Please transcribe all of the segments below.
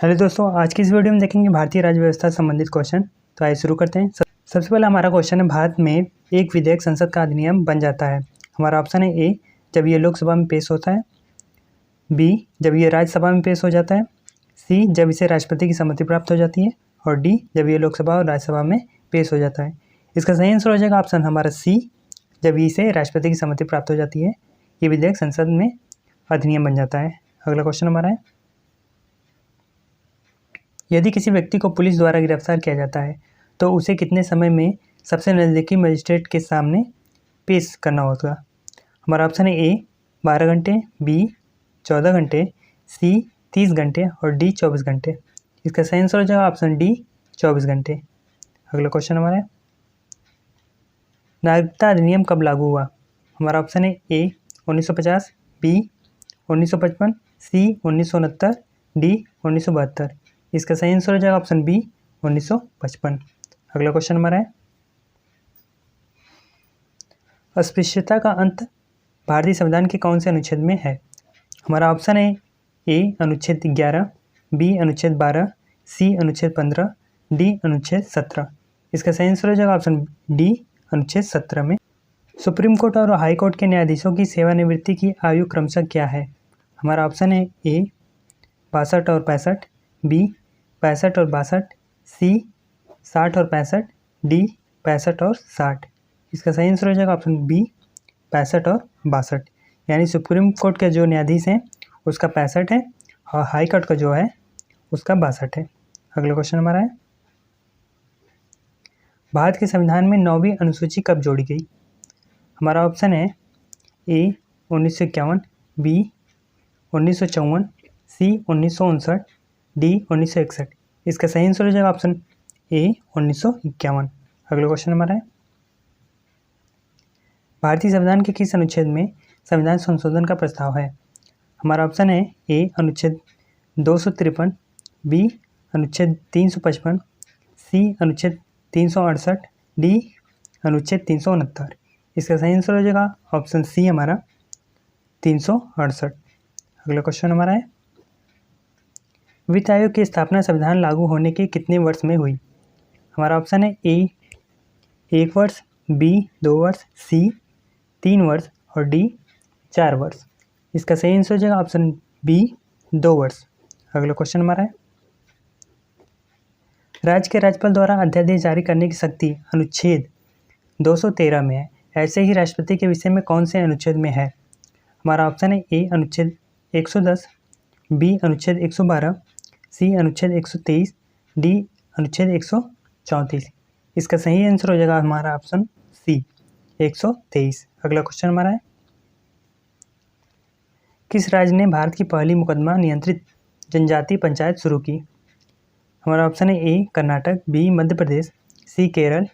Hello दोस्तों, आज की इस वीडियो में देखेंगे भारतीय राज्य व्यवस्था से संबंधित क्वेश्चन। तो आइए शुरू करते हैं। सबसे पहले हमारा क्वेश्चन है, भारत में एक विधेयक संसद का अधिनियम बन जाता है। हमारा ऑप्शन है ए, जब ये लोकसभा में पेश होता है, बी, जब ये राज्यसभा में पेश हो जाता है, सी, जब इसे राष्ट्रपति की सहमति प्राप्त हो जाती है, और डी, जब ये लोकसभा और राज्यसभा में पेश हो जाता है। इसका सही आंसर हो जाएगा ऑप्शन हमारा सी, जब इसे राष्ट्रपति की सहमति प्राप्त हो जाती है, ये विधेयक संसद में अधिनियम बन जाता है। अगला क्वेश्चन हमारा है, यदि किसी व्यक्ति को पुलिस द्वारा गिरफ्तार किया जाता है तो उसे कितने समय में सबसे नज़दीकी मजिस्ट्रेट के सामने पेश करना होगा। हमारा ऑप्शन है ए 12 घंटे, बी 14 घंटे, सी 30 घंटे और डी 24 घंटे। इसका सही आंसर हो जाएगा ऑप्शन डी 24 घंटे। अगला क्वेश्चन हमारा है, नागरिकता अधिनियम कब लागू हुआ। हमारा ऑप्शन है ए 1950, बी 1955, सी 1969, डी 1972। इसका सही आंसर हो जाएगा ऑप्शन बी 1955। अगला क्वेश्चन हमारा है, अस्पृश्यता का अंत भारतीय संविधान के कौन से अनुच्छेद में है। हमारा ऑप्शन है ए अनुच्छेद 11, बी अनुच्छेद 12, सी अनुच्छेद 15, डी अनुच्छेद 17। इसका सही आंसर हो जाएगा ऑप्शन डी अनुच्छेद 17 में। सुप्रीम कोर्ट और हाई कोर्ट के न्यायाधीशों की सेवानिवृत्ति की आयु क्रमशः क्या है। हमारा ऑप्शन है ए 62 और 65, बी 65 और 62, सी 60 और 65, डी 65 और 60। इसका सही आंसर हो जाएगा ऑप्शन बी 65 और 62। यानी सुप्रीम कोर्ट के जो न्यायाधीश हैं उसका 65 है और हाई कोर्ट का जो है उसका 62 है। अगला क्वेश्चन हमारा है, भारत के संविधान में 9वीं अनुसूची कब जोड़ी गई। हमारा ऑप्शन है ए 1951, बी 1954, सी 1959, डी 1961। इसका सही आंसर हो जाएगा ऑप्शन ए 1951। अगला क्वेश्चन हमारा है, भारतीय संविधान के किस अनुच्छेद में संविधान संशोधन का प्रस्ताव है। हमारा ऑप्शन है ए अनुच्छेद 253, बी अनुच्छेद 355, सी अनुच्छेद 368, डी अनुच्छेद 369। इसका सही आंसर हो जाएगा ऑप्शन सी हमारा 368। अगला क्वेश्चन हमारा है, वित्त आयोग की स्थापना संविधान लागू होने के कितने वर्ष में हुई। हमारा ऑप्शन है ए 1 वर्ष, बी 2 वर्ष, सी 3 वर्ष और डी 4 वर्ष। इसका सही आंसर हो जाएगा ऑप्शन बी 2 वर्ष। अगला क्वेश्चन हमारा है, राज्य के राज्यपाल द्वारा अध्यादेश जारी करने की शक्ति अनुच्छेद 213 में है, ऐसे ही राष्ट्रपति के विषय में कौन से अनुच्छेद में है। हमारा ऑप्शन है ए अनुच्छेद 110, बी अनुच्छेद 112, सी अनुच्छेद 123, डी अनुच्छेद 134। इसका सही आंसर हो जाएगा हमारा ऑप्शन सी 123। अगला क्वेश्चन हमारा है, किस राज्य ने भारत की पहली मुकदमा नियंत्रित जनजातीय पंचायत शुरू की। हमारा ऑप्शन है ए कर्नाटक, बी मध्य प्रदेश, सी केरल,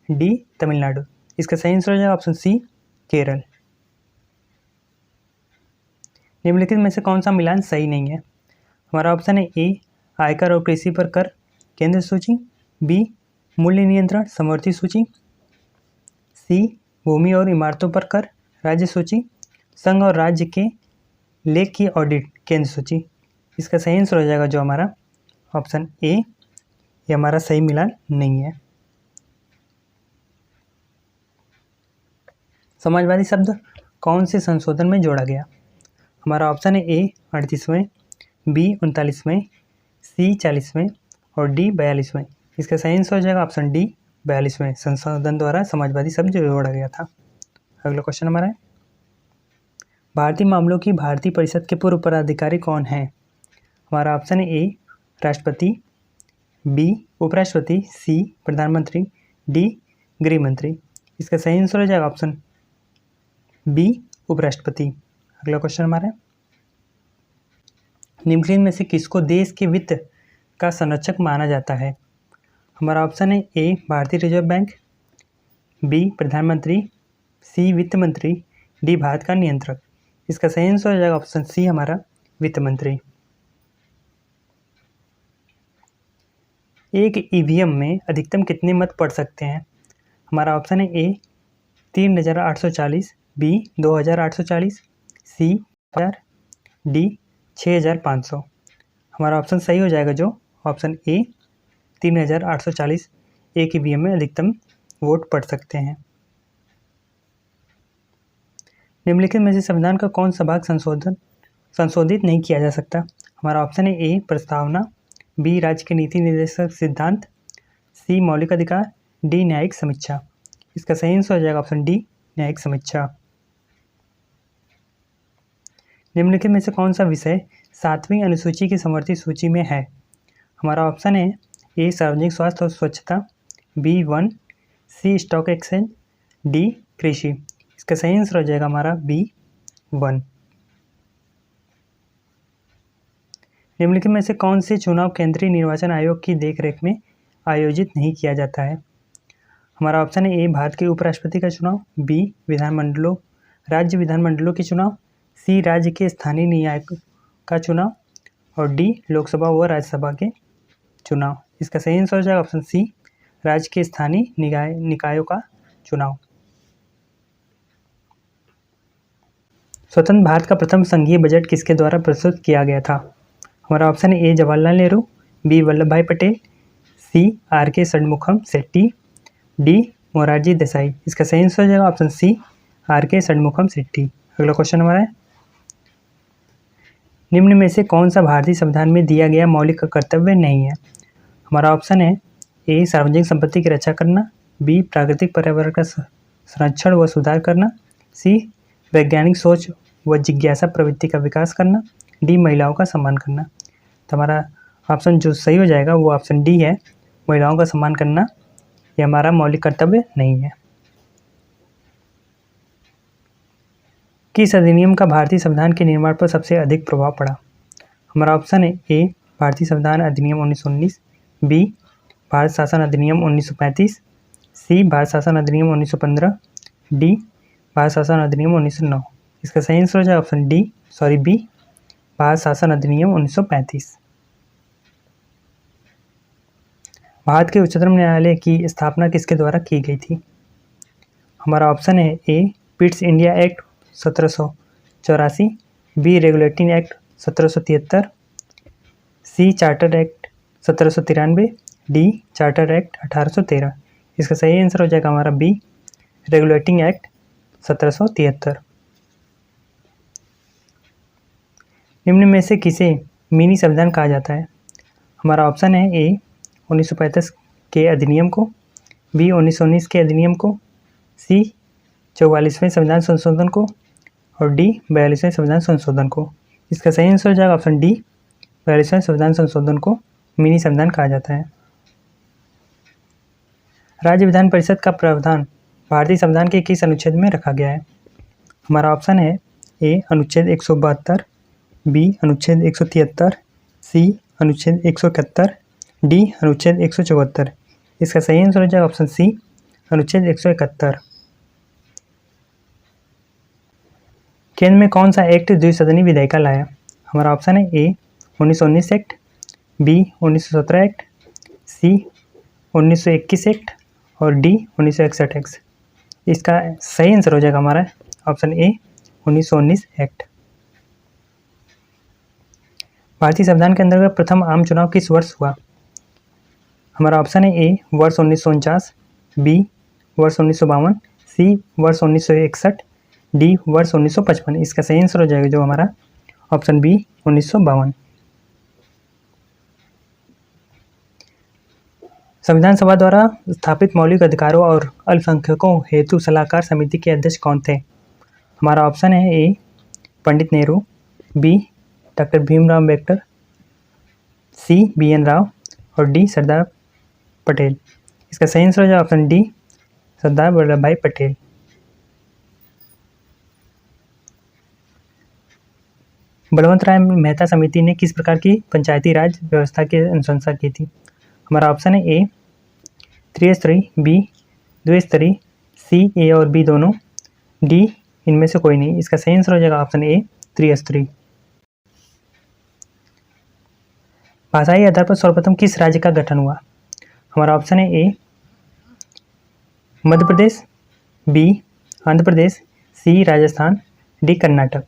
डी तमिलनाडु। इसका सही आंसर हो जाएगा ऑप्शन सी केरल। निम्नलिखित में से कौन सा मिलान सही नहीं है। हमारा ऑप्शन है ए आयकर और कृषि पर कर केंद्र सूची, बी मूल्य नियंत्रण समवर्ती सूची, सी भूमि और इमारतों पर कर राज्य सूची, संघ और राज्य के लेख की ऑडिट केंद्र सूची। इसका सही आंसर हो जाएगा जो हमारा ऑप्शन ए, ये हमारा सही मिलान नहीं है। समाजवादी शब्द कौन से संशोधन में जोड़ा गया। हमारा ऑप्शन है ए 38वें, बी 39वें, सी 40वें और डी 42वें। इसका सही आंसर हो जाएगा ऑप्शन डी 42वें संशोधन द्वारा समाजवादी शब्द जोड़ा गया था। अगला क्वेश्चन हमारा है, भारतीय मामलों की भारतीय परिषद के पूर्व पदाधिकारी कौन है। हमारा ऑप्शन है ए राष्ट्रपति, बी उपराष्ट्रपति, सी प्रधानमंत्री, डी गृह मंत्री। इसका सही आंसर हो जाएगा ऑप्शन बी उपराष्ट्रपति। अगला क्वेश्चन हमारा है, निम्नलिखित में से किसको देश के वित्त का संरक्षक माना जाता है। हमारा ऑप्शन है ए भारतीय रिजर्व बैंक, बी प्रधानमंत्री, सी वित्त मंत्री, डी भारत का नियंत्रक। इसका सही आंसर हो जाएगा ऑप्शन सी हमारा वित्त मंत्री। एक ईवीएम में अधिकतम कितने मत पड़ सकते हैं। हमारा ऑप्शन है ए 3840, बी 2840, सी 1000, डी 6500। हमारा ऑप्शन सही हो जाएगा जो ऑप्शन ए 3840 एक ईवीएम में अधिकतम वोट पड़ सकते हैं। निम्नलिखित में से संविधान का कौन सा भाग संशोधित नहीं किया जा सकता? हमारा ऑप्शन है ए प्रस्तावना, बी राज्य के नीति निर्देशक सिद्धांत, सी मौलिक अधिकार, डी न्यायिक समीक्षा। इसका सही आंसर हो जाएगा ऑप्शन डी न्यायिक समीक्षा। निम्नलिखित में से कौन सा विषय 7वीं अनुसूची की समवर्ती सूची में है? हमारा ऑप्शन है ए सार्वजनिक स्वास्थ्य और स्वच्छता, बी वन, सी स्टॉक एक्सचेंज, डी कृषि। इसका सही आंसर हो जाएगा हमारा बी वन। निम्नलिखित में से कौन से चुनाव केंद्रीय निर्वाचन आयोग की देखरेख में आयोजित नहीं किया जाता है? हमारा ऑप्शन है ए भारत के उपराष्ट्रपति का चुनाव, बी विधानमंडलों राज्य विधानमंडलों के चुनाव, सी राज्य के स्थानीय निकाय का चुनाव और डी लोकसभा व राज्यसभा के चुनाव। इसका सही आंसर हो जाएगा ऑप्शन सी राज्य के स्थानीय निकायों का चुनाव। स्वतंत्र भारत का प्रथम संघीय बजट किसके द्वारा प्रस्तुत किया गया था? हमारा ऑप्शन है A Jawaharlal Nehru, B Vallabhbhai Patel, C R K. Shanmukham Chetty, D Morarji Desai. इसका सही आंसर हो जाएगा option C R K. Shanmukham Chetty. अगला क्वेश्चन हमारा है, निम्न में से कौन सा भारतीय संविधान में दिया गया मौलिक कर्तव्य नहीं है? हमारा ऑप्शन है ए सार्वजनिक संपत्ति की रक्षा करना, बी प्राकृतिक पर्यावरण का संरक्षण व सुधार करना, सी वैज्ञानिक सोच व जिज्ञासा प्रवृत्ति का विकास करना, डी महिलाओं का सम्मान करना। तो हमारा ऑप्शन जो सही हो जाएगा वो ऑप्शन डी है, महिलाओं का सम्मान करना ये हमारा मौलिक कर्तव्य नहीं है। किस अधिनियम का भारतीय संविधान के निर्माण पर सबसे अधिक प्रभाव पड़ा? हमारा ऑप्शन है ए भारतीय संविधान अधिनियम 1919, बी भारत शासन अधिनियम 1935, सी भारत शासन अधिनियम 1915, डी भारत शासन अधिनियम 1909। इसका सही आंसर हो जाएगा ऑप्शन बी भारत शासन अधिनियम 1935। भारत के उच्चतम न्यायालय की स्थापना किसके द्वारा की गई थी? हमारा ऑप्शन है A Pitt's India Act 1784, B Regulating Act 1773, C Charter Act 1793, D Charter Act 1813। इसका सही आंसर हो जाएगा हमारा बी रेगुलेटिंग एक्ट 1773। निम्न में से किसे मिनी संविधान कहा जाता है? हमारा ऑप्शन है ए 1935 के अधिनियम को, बी 1919 के अधिनियम को, सी 44वें संविधान संशोधन को और डी 42वें संविधान संशोधन को। इसका सही आंसर हो जाएगा ऑप्शन डी 42वें संविधान संशोधन को मिनी संविधान कहा जाता है। राज्य विधान परिषद का प्रावधान भारतीय संविधान के किस अनुच्छेद में रखा गया है? हमारा ऑप्शन है ए अनुच्छेद 172, बी अनुच्छेद 173, सी अनुच्छेद 171, डी अनुच्छेद 174। इसका सही आंसर हो जाएगा ऑप्शन सी अनुच्छेद 171। केंद्र में कौन सा एक्ट द्विसदनी विधेयिका लाया? हमारा ऑप्शन है ए 1919 एक्ट, बी 1917 एक्ट, सी 1921 एक्ट और डी 1961 एक्ट। इसका सही आंसर हो जाएगा हमारा ऑप्शन ए 1919 एक्ट। भारतीय संविधान के अंतर्गत प्रथम आम चुनाव किस वर्ष हुआ? हमारा ऑप्शन है ए वर्ष 1949, बी वर्ष 1952, सी वर्ष 1961, डी वर्ष 1955। इसका सही आंसर हो जाएगा जो हमारा ऑप्शन बी 1952। संविधान सभा द्वारा स्थापित मौलिक अधिकारों और अल्पसंख्यकों हेतु सलाहकार समिति के अध्यक्ष कौन थे? हमारा ऑप्शन है ए पंडित नेहरू, बी डॉक्टर भीमराव अम्बेडकर, सी बी.एन. राव और डी सरदार पटेल। इसका सही आंसर हो जाएगा ऑप्शन डी सरदार वल्लभ भाई पटेल। बलवंत राय मेहता समिति ने किस प्रकार की पंचायती राज व्यवस्था की अनुशंसा की थी? हमारा ऑप्शन है ए त्रिस्तरीय, बी द्विस्तरीय, सी ए और बी दोनों, डी इनमें से कोई नहीं। इसका सही आंसर हो जाएगा ऑप्शन ए त्रिस्तरीय। भाषाई आधार पर सर्वप्रथम किस राज्य का गठन हुआ? हमारा ऑप्शन है ए मध्य प्रदेश, बी आंध्र प्रदेश, सी राजस्थान, डी कर्नाटक।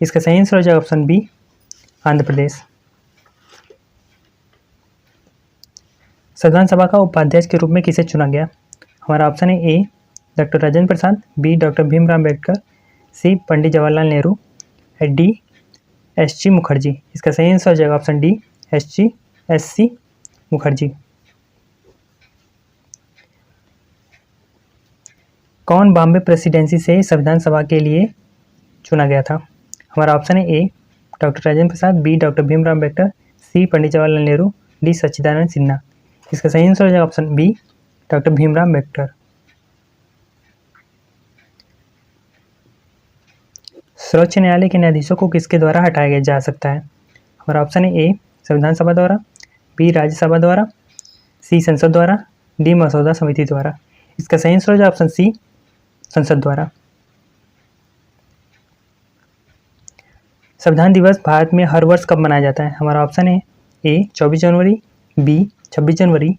इसका सही आंसर हो जाएगा ऑप्शन बी आंध्र प्रदेश। संविधान सभा का उपाध्यक्ष के रूप में किसे चुना गया? हमारा ऑप्शन है A doctor Rajendra Prasad, B doctor Bhimrao Ambedkar, C Pandit Jawaharlal Nehru, D SC. Mukherjee. इसका सही आंसर हो जाएगा ऑप्शन डी एस.सी. मुखर्जी। कौन बॉम्बे प्रेसिडेंसी से संविधान सभा के लिए चुना गया था? हमारा ऑप्शन है A doctor Rajendra Prasad, B doctor Bhimrao Ambedkar, C Pandit Jawaharlal Nehru, D Sachchidanand Sinha. इसका सही आंसर हो जाएगा option B doctor Bhimrao Ambedkar. सर्वोच्च न्यायालय के न्यायाधीशों को किसके द्वारा हटाया जा सकता है? हमारा ऑप्शन है ए संविधान सभा द्वारा, बी राज्यसभा द्वारा, सी संसद द्वारा, डी मसौदा समिति द्वारा। इसका सही आंसर हो जाएगा ऑप्शन सी संसद द्वारा। संविधान दिवस भारत में हर वर्ष कब मनाया जाता है? हमारा ऑप्शन है ए 24 जनवरी, बी 26 जनवरी,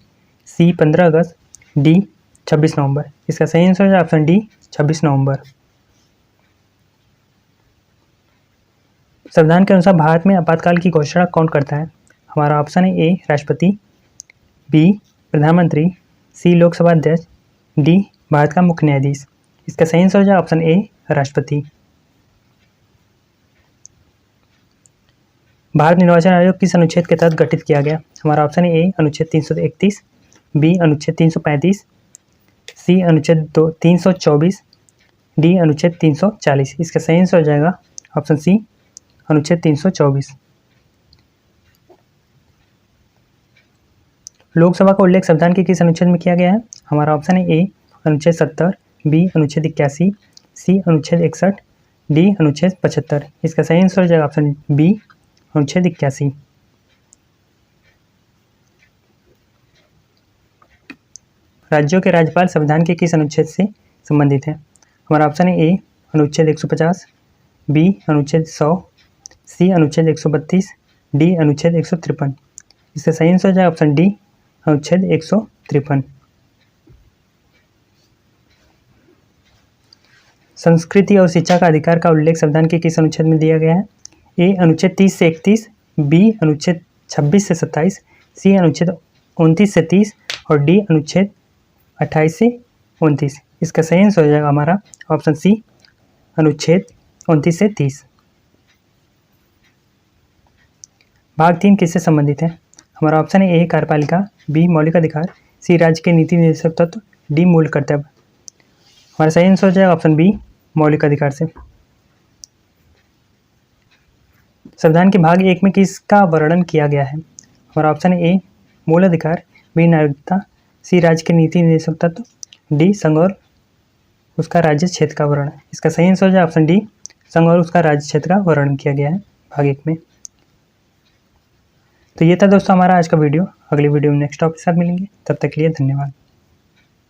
सी 15 अगस्त, डी 26 नवंबर। इसका सही आंसर हो जाएगा ऑप्शन डी 26 नवंबर। संविधान के अनुसार भारत में आपातकाल की घोषणा कौन करता है? हमारा ऑप्शन है ए राष्ट्रपति, बी प्रधानमंत्री, सी लोकसभा अध्यक्ष, डी भारत का मुख्य न्यायाधीश। इसका सही आंसर हो जाएगा ऑप्शन ए राष्ट्रपति। भारत निर्वाचन आयोग किस अनुच्छेद के तहत गठित किया गया? हमारा ऑप्शन है ए अनुच्छेद 331, बी अनुच्छेद 335, सी अनुच्छेद 324, डी अनुच्छेद 340। इसका सही आंसर हो जाएगा ऑप्शन सी अनुच्छेद 324। लोकसभा का उल्लेख संविधान के किस अनुच्छेद में किया गया है? हमारा ऑप्शन है ए अनुच्छेद 70, बी अनुच्छेद 81, सी अनुच्छेद 61, डी अनुच्छेद 75। इसका सही आंसर हो जाएगा ऑप्शन बी अनुच्छेद 81। राज्यों के राज्यपाल संविधान के किस अनुच्छेद से संबंधित हैं? हमारा ऑप्शन है ए अनुच्छेद 150, बी अनुच्छेद 100, सी अनुच्छेद 132, डी अनुच्छेद 153। इसका सही आंसर हो जाएगा ऑप्शन डी अनुच्छेद 153। संस्कृति और शिक्षा का अधिकार का उल्लेख संविधान के किस अनुच्छेद में दिया गया है? ए अनुच्छेद 30 से 31, बी अनुच्छेद 26 से 27, सी अनुच्छेद 29 से 30 और डी अनुच्छेद 28 से 29। इसका सही आंसर हो जाएगा हमारा ऑप्शन सी अनुच्छेद 29 से 30। भाग 3 किससे संबंधित है? हमारा ऑप्शन है ए कार्यपालिका, बी मौलिक अधिकार, सी राज्य के नीति निर्देशक तत्व, डी मूल कर्तव्य। हमारा सही आंसर हो जाएगा ऑप्शन बी मौलिक अधिकार से। संविधान के भाग 1 में किसका वर्णन किया गया है? हमारा ऑप्शन है ए मूल अधिकार, बी नागरिकता, सी राज्य के नीति निर्देशक तत्व, डी संघ और उसका राज्य क्षेत्र का वर्णन। इसका सही आंसर हो जाएगा ऑप्शन डी संघ और उसका राज्य क्षेत्र का वर्णन किया गया है भाग 1 में। तो ये था दोस्तों हमारा आज का वीडियो। अगली वीडियो में नेक्स्ट टॉपिक के साथ मिलेंगे, तब तक के लिए धन्यवाद।